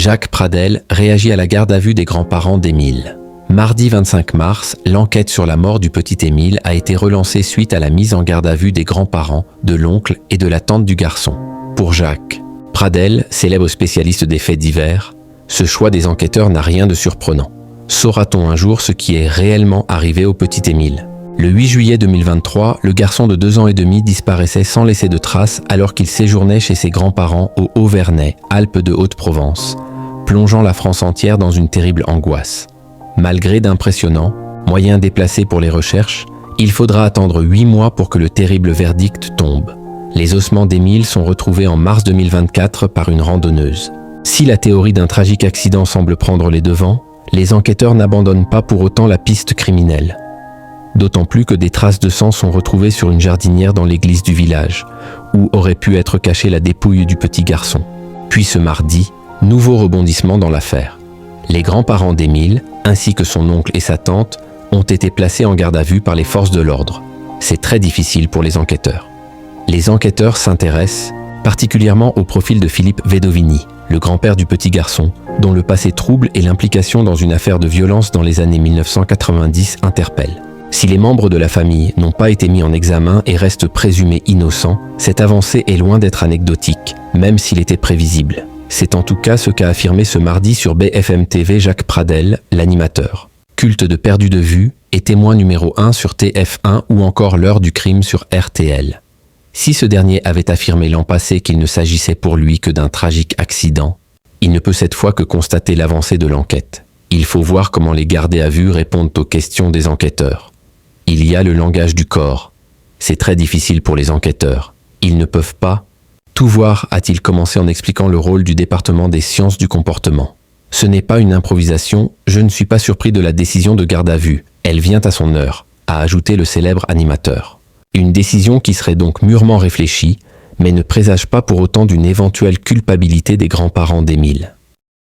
Jacques Pradel réagit à la garde à vue des grands-parents d'Émile. Mardi 25 mars, l'enquête sur la mort du petit Émile a été relancée suite à la mise en garde à vue des grands-parents, de l'oncle et de la tante du garçon. Pour Jacques Pradel, célèbre spécialiste des faits divers, ce choix des enquêteurs n'a rien de surprenant. Saura-t-on un jour ce qui est réellement arrivé au petit Émile ? Le 8 juillet 2023, le garçon de 2 ans et demi disparaissait sans laisser de traces alors qu'il séjournait chez ses grands-parents au Haut-Vernay, Alpes de Haute-Provence, plongeant la France entière dans une terrible angoisse. Malgré d'impressionnants moyens déplacés pour les recherches, il faudra attendre 8 mois pour que le terrible verdict tombe. Les ossements d'Émile sont retrouvés en mars 2024 par une randonneuse. Si la théorie d'un tragique accident semble prendre les devants, les enquêteurs n'abandonnent pas pour autant la piste criminelle. D'autant plus que des traces de sang sont retrouvées sur une jardinière dans l'église du village, où aurait pu être cachée la dépouille du petit garçon. Puis ce mardi, nouveau rebondissement dans l'affaire. Les grands-parents d'Émile, ainsi que son oncle et sa tante, ont été placés en garde à vue par les forces de l'ordre. C'est très difficile pour les enquêteurs. Les enquêteurs s'intéressent particulièrement au profil de Philippe Vedovini, le grand-père du petit garçon, dont le passé trouble et l'implication dans une affaire de violence dans les années 1990 interpellent. Si les membres de la famille n'ont pas été mis en examen et restent présumés innocents, cette avancée est loin d'être anecdotique, même s'il était prévisible. C'est en tout cas ce qu'a affirmé ce mardi sur BFM TV Jacques Pradel, l'animateur. Culte de perdu de vue et témoin numéro 1 sur TF1 ou encore l'heure du crime sur RTL. Si ce dernier avait affirmé l'an passé qu'il ne s'agissait pour lui que d'un tragique accident, il ne peut cette fois que constater l'avancée de l'enquête. Il faut voir comment les gardés à vue répondent aux questions des enquêteurs. Il y a le langage du corps. C'est très difficile pour les enquêteurs. Ils ne peuvent pas tout voir, a-t-il commencé en expliquant le rôle du département des sciences du comportement. Ce n'est pas une improvisation, je ne suis pas surpris de la décision de garde à vue. Elle vient à son heure, a ajouté le célèbre animateur. Une décision qui serait donc mûrement réfléchie, mais ne présage pas pour autant d'une éventuelle culpabilité des grands-parents d'Émile.